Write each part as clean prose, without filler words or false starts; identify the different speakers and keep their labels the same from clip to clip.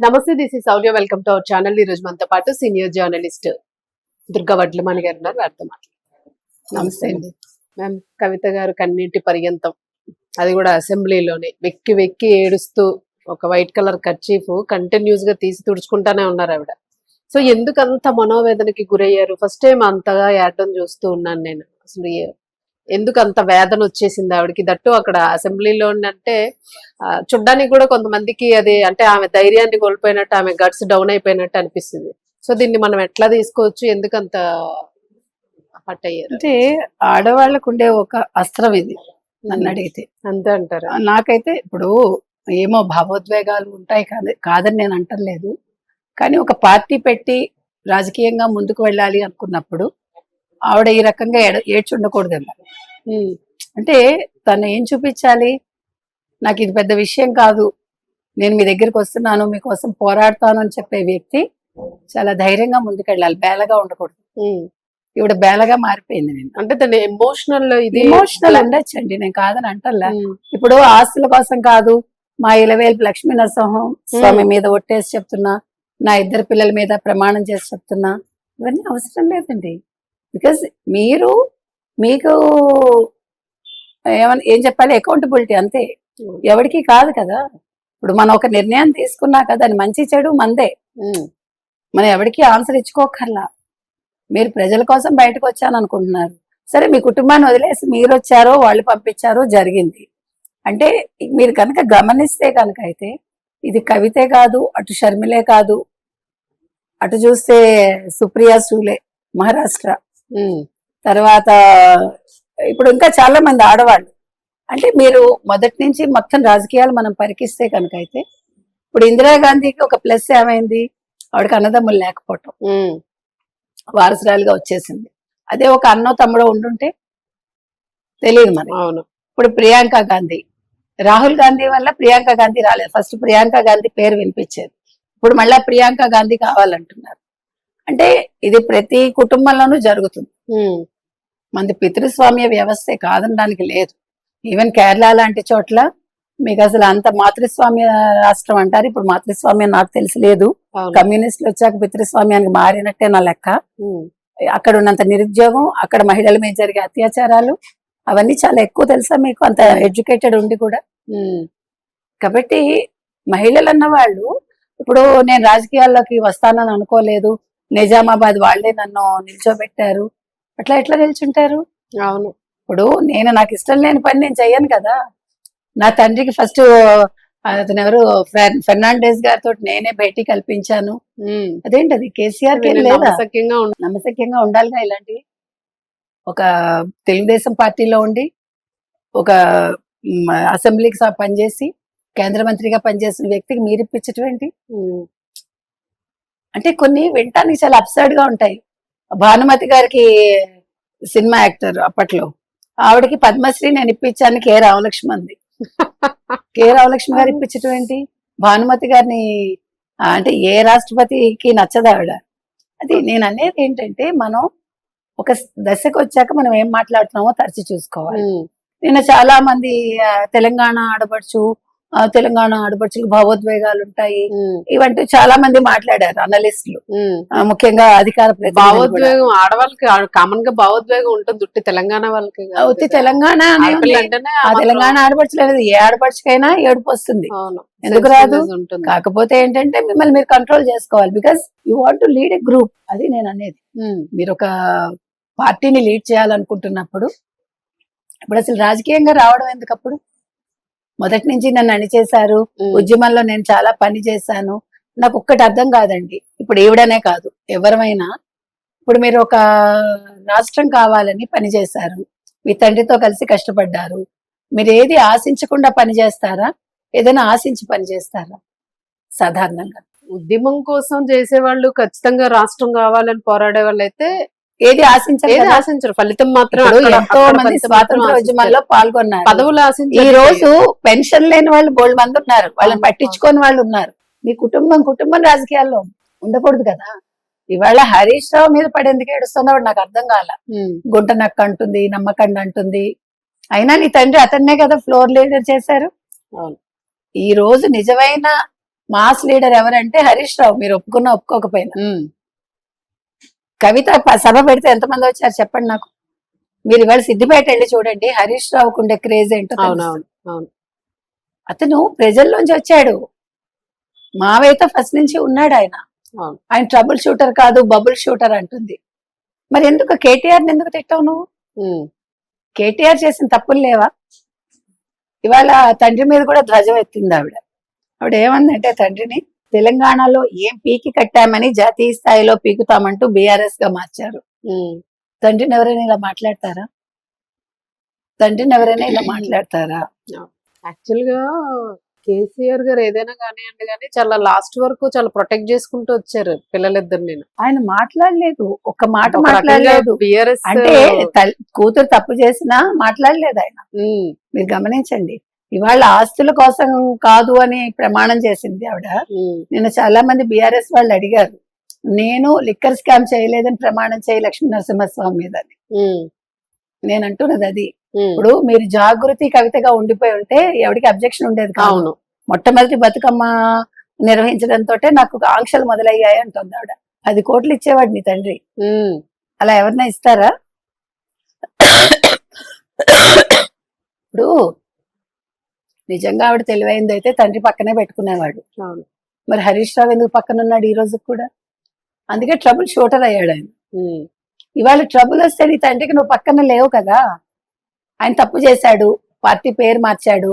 Speaker 1: నమస్తే, this is Sourya. Welcome to our channel. ఈ రోజు మనతో పాటు సీనియర్ జర్నలిస్ట్ దుర్గా వడ్లమణి గారు ఉన్నారు. వారితో మాట్లాడుతున్నాం. నమస్తే అండి మ్యామ్. కవిత గారు కన్నీటి పర్యంతం, అది కూడా అసెంబ్లీలోనే వెక్కి వెక్కి ఏడుస్తూ ఒక వైట్ కలర్ కర్చీఫ్ కంటిన్యూస్ గా తీసి తుడుచుకుంటానే ఉన్నారు ఆవిడ. సో ఎందుకు అంత మనోవేదనకి గురయ్యారు? ఫస్ట్ టైం అంతగా ఏడడం చూస్తూ ఉన్నాను నేను. అసలు ఎందుకు అంత వేదన వచ్చేసింది ఆవిడకి? దట్టు అక్కడ అసెంబ్లీలో అంటే చూడ్డానికి కూడా కొంతమందికి అది అంటే ఆమె ధైర్యాన్ని కోల్పోయినట్టు, ఆమె గట్స్ డౌన్ అయిపోయినట్టు అనిపిస్తుంది. సో దీన్ని మనం ఎట్లా తీసుకోవచ్చు? ఎందుకు అంత హట్ అయ్యారు?
Speaker 2: అంటే ఆడవాళ్ళకు ఉండే ఒక అస్త్రం ఇది, నన్ను అడిగితే.
Speaker 1: అంతే అంటారు?
Speaker 2: నాకైతే ఇప్పుడు ఏమో భావోద్వేగాలు ఉంటాయి, కాదని నేను అంటలేదు. కానీ ఒక పార్టీ పెట్టి రాజకీయంగా ముందుకు వెళ్ళాలి అనుకున్నప్పుడు ఆవిడ ఈ రకంగా ఏడ్చి ఉండకూడదేమో. అంటే తను ఏం చూపించాలి? నాకు ఇది పెద్ద విషయం కాదు, నేను మీ దగ్గరికి వస్తున్నాను, మీకోసం పోరాడతాను అని చెప్పే వ్యక్తి చాలా ధైర్యంగా ముందుకెళ్ళాలి, బేలగా ఉండకూడదు. ఇవిడ బేలగా మారిపోయింది. నేను
Speaker 1: అంటే తన
Speaker 2: ఎమోషనల్ ఉండొచ్చండి, నేను కాదని అంటల్లా. ఇప్పుడు ఆస్తుల కోసం కాదు, మా ఇలవేల్పు లక్ష్మీ నరసింహం స్వామి మీద ఒట్టేసి చెప్తున్నా, నా 2 పిల్లల మీద ప్రమాణం చేసి చెప్తున్నా, ఇవన్నీ అవసరం లేదండి. బికాజ్ మీకు ఏం చెప్పాలి, అకౌంటబిలిటీ అంతే, ఎవరికి కాదు కదా. ఇప్పుడు మనం ఒక నిర్ణయం తీసుకున్నా కదా, అది మంచి చెడు మందే, మనం ఎవరికి ఆన్సర్ ఇచ్చుకోకర్లా. మీరు ప్రజల కోసం బయటకు వచ్చాను అనుకుంటున్నారు, సరే మీ కుటుంబాన్ని వదిలేసి మీరు వచ్చారో వాళ్ళు పంపించారో జరిగింది. అంటే మీరు కనుక గమనిస్తే కనుక అయితే ఇది కవితే కాదు, అటు షర్మిలే కాదు, అటు చూస్తే సుప్రియా సూలే మహారాష్ట్ర, తర్వాత ఇప్పుడు ఇంకా చాలా మంది ఆడవాళ్ళు. అంటే మీరు మొదటి నుంచి మొత్తం రాజకీయాలు మనం పరికిస్తే కనుక అయితే, ఇప్పుడు ఇందిరాగాంధీకి ఒక ప్లస్ ఏమైంది, ఆవిడకి అన్నదమ్ములు లేకపోవటం, వారసురాలుగా వచ్చేసింది. అదే ఒక అన్నో తమ్ముడో ఉండుంటే తెలియదు మనకి.
Speaker 1: అవును.
Speaker 2: ఇప్పుడు ప్రియాంక గాంధీ, రాహుల్ గాంధీ వల్ల ప్రియాంక గాంధీ రాలేదు. ఫస్ట్ ప్రియాంక గాంధీ పేరు వినిపించేది, ఇప్పుడు మళ్ళా ప్రియాంక గాంధీ కావాలంటున్నారు. అంటే ఇది ప్రతి కుటుంబంలోనూ జరుగుతుంది. మనది పితృస్వామ్య వ్యవస్థే, కాదనడానికి లేదు. ఈవెన్ కేరళ లాంటి చోట్ల మీకు అసలు అంత మాతృస్వామ్య రాష్ట్రం అంటారు. ఇప్పుడు మాతృస్వామ్యం నాకు తెలిసి లేదు, కమ్యూనిస్టులు వచ్చాక పితృస్వామ్యానికి మారినట్టే నా లెక్క. అక్కడ ఉన్నంత నిరుద్యోగం, అక్కడ మహిళల మీద జరిగే అత్యాచారాలు, అవన్నీ చాలా ఎక్కువ తెలుసా మీకు, అంత ఎడ్యుకేటెడ్ ఉండి కూడా. కాబట్టి మహిళలు అన్న వాళ్ళు, ఇప్పుడు నేను రాజకీయాల్లోకి వస్తానని అనుకోలేదు, నిజామాబాద్ వాళ్ళే నన్ను నిల్చోబెట్టారు, అట్లా ఎట్లా నిల్చుంటారు?
Speaker 1: అవును.
Speaker 2: ఇప్పుడు నాకు ఇష్టం లేని పని నేను చెయ్యను కదా. నా తండ్రికి ఫస్ట్ అతను ఎవరు ఫెర్నాండెస్ గారితో నేనే భేటీ కల్పించాను. అదేంటది కేసీఆర్ కి లేదా? నమ్మశక్యంగా ఉండాలిగా ఇలాంటివి. ఒక తెలుగుదేశం పార్టీలో ఉండి, ఒక అసెంబ్లీకి పనిచేసి, కేంద్ర మంత్రిగా పనిచేసిన వ్యక్తికి మీరు ఇప్పించటం ఏంటి? అంటే కొన్ని వినటానికి చాలా అబ్సర్డ్ గా ఉంటాయి. భానుమతి గారికి సినిమా యాక్టర్ అప్పట్లో, ఆవిడకి పద్మశ్రీ నేను ఇప్పించాను కె రామలక్ష్మి అంది. కె రామలక్ష్మి గారు ఇప్పించటం ఏంటి? భానుమతి గారిని అంటే ఏ రాష్ట్రపతికి నచ్చదు ఆవిడ. అది నేను అనేది ఏంటంటే, మనం ఒక దశకు వచ్చాక మనం ఏం మాట్లాడుతున్నామో తరచి చూసుకోవాలి. నేను చాలా మంది తెలంగాణ ఆడపడుచులకు భావోద్వేగాలు ఉంటాయి, ఇవంటూ చాలా మంది మాట్లాడారు అనలిస్టులు, ముఖ్యంగా అధికార
Speaker 1: భావోద్వేగం ఆడవాళ్ళకి కామన్ గా భావోద్వేగం ఉంటుంది, ఉట్టి తెలంగాణ వాళ్ళకి.
Speaker 2: ఉత్తి తెలంగాణ తెలంగాణ ఆడపడుచులు అనేది ఏ ఆడపడుచుకైనా ఏడుపు వస్తుంది, ఎందుకు రాదు? కాకపోతే ఏంటంటే మిమ్మల్ని మీరు కంట్రోల్ చేసుకోవాలి, because you want to lead a group. అది నేను అనేది. మీరు ఒక పార్టీని లీడ్ చేయాలనుకుంటున్నప్పుడు, ఇప్పుడు అసలు రాజకీయంగా రావడం ఎందుకప్పుడు? మొదటి నుంచి నన్ను అణిచేశారు, ఉద్యమంలో నేను చాలా పని చేశాను. నాకు ఒక్కటి అర్థం కాదండి, ఇప్పుడు ఈవిడనే కాదు ఎవరమైనా, ఇప్పుడు మీరు ఒక రాష్ట్రం కావాలని పనిచేశారు, మీ తండ్రితో కలిసి కష్టపడ్డారు, మీరు ఏది ఆశించకుండా పని చేస్తారా, ఏదైనా ఆశించి పని చేస్తారా? సాధారణంగా
Speaker 1: ఉద్యమం కోసం చేసేవాళ్ళు ఖచ్చితంగా రాష్ట్రం కావాలని పోరాడే వాళ్ళు అయితే
Speaker 2: ఏది
Speaker 1: ఆశించరు, ఫలితం మాత్రం.
Speaker 2: ఎంతో మంది స్వాతంత్ర ఉద్యమాల్లో పాల్గొన్నారు,
Speaker 1: పదవులు ఆశించారు.
Speaker 2: ఈ రోజు పెన్షన్ లేని వాళ్ళు బోల్డ్ మంది ఉన్నారు, వాళ్ళని పట్టించుకోని వాళ్ళు ఉన్నారు. మీ కుటుంబం రాజకీయాల్లో ఉండకూడదు కదా. ఇవాళ హరీష్ రావు మీద పడి ఎందుకు ఏడుస్తుందో నాకు అర్థం కాల. గుంట నక్క అంటుంది, నమ్మకండి అంటుంది, అయినా నీ తండ్రి అతన్నే కదా ఫ్లోర్ లీడర్ చేశారు. ఈ రోజు నిజమైన మాస్ లీడర్ ఎవరంటే హరీష్ రావు, మీరు ఒప్పుకున్నా ఒప్పుకోకపోయినా. కవిత సభ పెడితే ఎంతమంది వచ్చారు చెప్పండి నాకు. మీరు ఇవాళ సిద్దిపేట వెళ్ళి చూడండి, హరీష్ రావుకు ఉండే క్రేజ్ ఏంటో తెలుస్తుంది.
Speaker 1: అవునవును అవును.
Speaker 2: అతను ప్రజల్లోంచి వచ్చాడు. మావైతే ఫస్ట్ నుంచి ఉన్నాడు ఆయన.
Speaker 1: అవును.
Speaker 2: ఆయన ట్రబుల్ షూటర్ కాదు, బబుల్ షూటర్ అంటుంది. మరి ఎందుకు కేటీఆర్ ఎందుకు తిట్టావు నువ్వు? కేటీఆర్ చేసిన తప్పులు లేవా? ఇవాళ తండ్రి మీద కూడా ధ్వజం ఎత్తింది ఆవిడ. ఆవిడ ఏమందంటే తండ్రిని తెలంగాణలో ఏం పీకి కట్టామని జాతీయ స్థాయిలో పీకుతామంటూ బీఆర్ఎస్ గా మార్చారు. తండ్రిని ఎవరైనా ఇలా మాట్లాడతారా? తండ్రిని ఎవరైనా ఇలా మాట్లాడతారా?
Speaker 1: యాక్చువల్ గా కేసీఆర్ గారు ఏదైనా కానివ్వండి కానీ చాలా లాస్ట్ వరకు చాలా ప్రొటెక్ట్ చేసుకుంటూ వచ్చారు పిల్లలిద్దరిని.
Speaker 2: ఆయన మాట్లాడలేదు, ఒక్క మాట మాట్లాడలేదు.
Speaker 1: బిఆర్ఎస్
Speaker 2: అంటే కూతురు తప్పు చేసినా మాట్లాడలేదు ఆయన. మీరు గమనించండి, ఇవాళ ఆస్తుల కోసం కాదు అని ప్రమాణం చేసింది ఆవిడ. నిన్న చాలా మంది బీఆర్ఎస్ వాళ్ళు అడిగారు, నేను లిక్కర్ స్కామ్ చేయలేదని ప్రమాణం చేయి లక్ష్మీ నరసింహస్వామి మీద అని. నేను అంటున్నది అది. ఇప్పుడు మీరు జాగృతి కవితగా ఉండిపోయి ఉంటే ఎవరికి అబ్జెక్షన్ ఉండేది కాదు. మొట్టమొదటి బతుకమ్మ నిర్వహించడంతో నాకు ఆంక్షలు మొదలయ్యాయి అంటుంది ఆవిడ. 10 కోట్లు ఇచ్చేవాడు నీ తండ్రి, అలా ఎవరినా ఇస్తారా? ఇప్పుడు నిజంగా ఆవిడ తెలివైంది అయితే తండ్రి పక్కనే పెట్టుకునేవాడు. మరి హరీష్ రావు ఎందుకు పక్కన ఉన్నాడు ఈ రోజు కూడా? అందుకే ట్రబుల్ షూటర్ అయ్యాడు ఆయన. ఇవాళ ట్రబుల్ వస్తే నీ తండ్రికి నువ్వు పక్కన లేవు కదా. ఆయన తప్పు చేశాడు, పార్టీ పేరు మార్చాడు,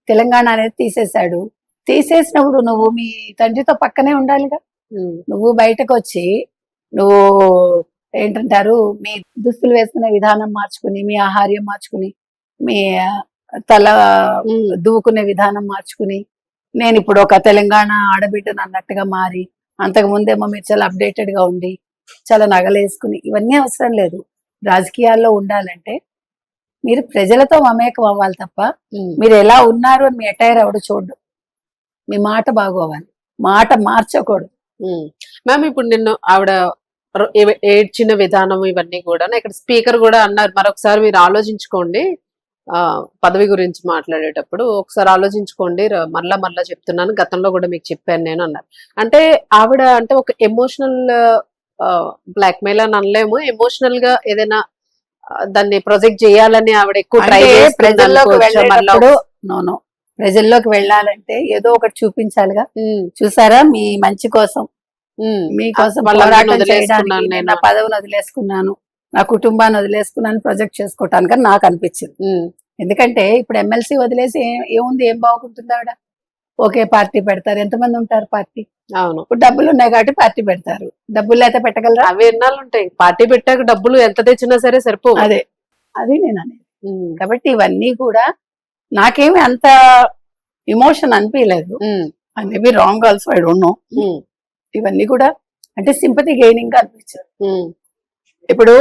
Speaker 2: తెలంగాణ అనేది తీసేశాడు. తీసేసినప్పుడు నువ్వు మీ తండ్రితో పక్కనే ఉండాలిగా. నువ్వు బయటకు వచ్చి నువ్వు ఏంటంటారు, మీ దుస్తులు వేసుకునే విధానం మార్చుకుని, మీ ఆహార్యం మార్చుకుని, మీ తల దువ్వుకునే విధానం మార్చుకుని, నేను ఇప్పుడు ఒక తెలంగాణ ఆడబిడ్డను అన్నట్టుగా మారి, అంతకు ముందేమో మీరు చాలా అప్డేటెడ్ గా ఉండి చాలా నగలేసుకుని, ఇవన్నీ అవసరం లేదు. రాజకీయాల్లో ఉండాలంటే మీరు ప్రజలతో మమేకం అవ్వాలి తప్ప మీరు ఎలా ఉన్నారు అని మీ అటైర్ ఎవడు చూడు. మీ మాట బాగోవాలి, మాట మార్చకూడదు.
Speaker 1: మ్యామ్ ఇప్పుడు నిన్ను ఆవిడ ఏడ్చిన విధానం ఇవన్నీ కూడా ఇక్కడ స్పీకర్ కూడా అన్నారు, మరొకసారి మీరు ఆలోచించుకోండి పదవి గురించి మాట్లాడేటప్పుడు ఒకసారి ఆలోచించుకోండి, మళ్ళా చెప్తున్నాను, గతంలో కూడా మీకు చెప్పాను నేను అన్నారు. అంటే ఆవిడ అంటే ఒక ఎమోషనల్ బ్లాక్ మెయిల్ అని అనలేము, ఎమోషనల్ గా ఏదైనా దాన్ని ప్రొజెక్ట్ చేయాలని ఆవిడ ఎక్కువ ట్రై
Speaker 2: ప్రజల్లోకి వెళ్ళాలంటే ఏదో ఒకటి చూపించాలిగా. చూసారా, మీ మంచి కోసం, మీకోసం పోరాటం చేయడానికి నేను నా పదవిని వదిలేసుకున్నాను, నా కుటుంబాన్ని వదిలేసుకున్నాను ప్రొజెక్ట్ చేసుకోవటానికి నాకు అనిపించింది. ఎందుకంటే ఇప్పుడు ఎమ్మెల్సీ వదిలేసి ఏముంది, ఏం బాగుంటుంది ఆవిడ? ఒకే పార్టీ పెడతారు, ఎంతమంది ఉంటారు పార్టీ?
Speaker 1: అవును,
Speaker 2: ఇప్పుడు డబ్బులు ఉన్నాయి కాబట్టి పార్టీ పెడతారు, డబ్బులు అయితే పెట్టగలరా?
Speaker 1: అవి ఎన్నాళ్ళు ఉంటాయి, పార్టీ పెట్టాక డబ్బులు ఎంత తెచ్చినా సరే సరిపో.
Speaker 2: అది నేను అనేది. కాబట్టి ఇవన్నీ కూడా నాకేమి అంత ఎమోషన్ అనిపించలేదు. Maybe wrong also, I don't know. ఇవన్నీ కూడా అంటే సింపతి గెయినింగ్ గా అనిపించారు. ఇప్పుడు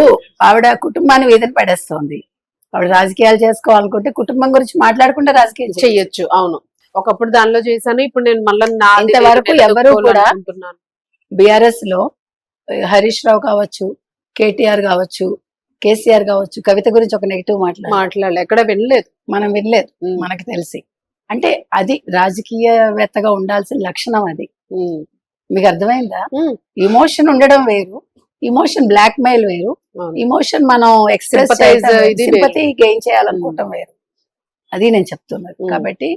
Speaker 2: ఆవిడ కుటుంబాన్ని వీధిని పడేస్తోంది. ఆవిడ రాజకీయాలు చేసుకోవాలనుకుంటే కుటుంబం గురించి మాట్లాడకుండా రాజకీయం
Speaker 1: చెయ్యొచ్చు. అవును, ఒకప్పుడు దానిలో చేశాను, ఇప్పుడు నేను మళ్ళీ
Speaker 2: ఇంతవరకు ఎవరు కూడా బిఆర్ఎస్ లో హరీష్ రావు కావచ్చు, కేటీఆర్ కావచ్చు, కేసీఆర్ కావచ్చు, కవిత గురించి ఒక నెగిటివ్ మాట్లాడలేదు, ఎక్కడ వినలేదు, మనం వినలేదు, మనకు తెలిసి. అంటే అది రాజకీయవేత్తగా ఉండాల్సిన లక్షణం. అది మీకు అర్థమైందా? ఎమోషన్ ఉండడం వేరు, ఎమోషన్ బ్లాక్ మెయిల్ వేరు, ఎమోషన్ మనం ఎక్స్ప్రెస్ సింపతి గెయిన్ చేయాలనుకోవటం వేరు. అది నేను చెప్తున్నది. కాబట్టి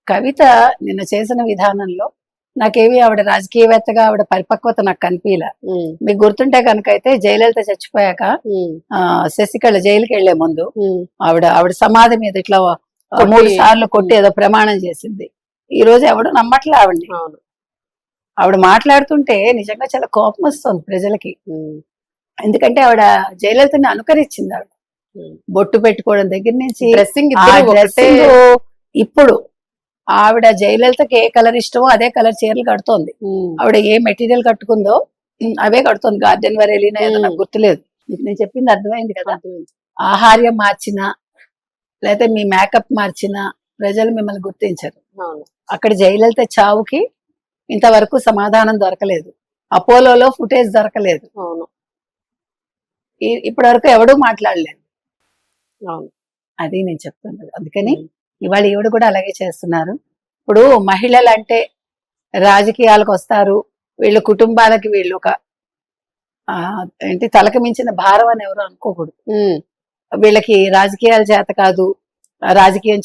Speaker 2: కవిత నిన్న చేసిన విధానంలో నాకేవి ఆవిడ రాజకీయవేత్తగా ఆవిడ పరిపక్వత నాకు కనిపించలే. మీకు గుర్తుంటే కనుక అయితే జయలలిత చచ్చిపోయాక శశికళ జైలుకి వెళ్లే ముందు ఆవిడ సమాధి మీద ఇట్లా 3 సార్లు కొట్టి ఏదో ప్రమాణం చేసింది. ఈ రోజు ఎవడు నమ్మట్లే ఆవిడ్ని. ఆవిడ మాట్లాడుతుంటే నిజంగా చాలా కోపం వస్తుంది ప్రజలకి. ఎందుకంటే ఆవిడ జయలలితని అనుకరించింది. ఆవిడ బొట్టు పెట్టుకోవడం దగ్గర నుంచి డ్రెస్సింగ్. ఇప్పుడు ఆవిడ జయలలితకి ఏ కలర్ ఇష్టమో అదే కలర్ చీరలు కడుతోంది. ఆవిడ ఏ మెటీరియల్ కట్టుకుందో అవే కడుతోంది. గార్డెన్ వర్ వెళ్ళినా ఏదో నాకు గుర్తులేదు. మీకు నేను చెప్పింది అర్థమైంది కదా. ఆహార్యం మార్చినా లేకపోతే మీ మేకప్ మార్చినా ప్రజలు మిమ్మల్ని గుర్తించరు. అక్కడ జయలలిత చావుకి ఇంతవరకు సమాధానం దొరకలేదు, అపోలోలో ఫుటేజ్ దొరకలేదు, ఇప్పటి వరకు ఎవడూ మాట్లాడలేదు. అది నేను చెప్తున్నది. అందుకని ఇవాళ ఈవిడ కూడా అలాగే చేస్తున్నారు. ఇప్పుడు మహిళలు అంటే రాజకీయాలకు వస్తారు, వీళ్ళ కుటుంబాలకి వీళ్ళు ఒక ఏంటి తలకు మించిన భారం అని ఎవరు అనుకోకూడదు.
Speaker 1: ఉమ్,
Speaker 2: వీళ్ళకి రాజకీయాల చేత కాదు, రాజకీయం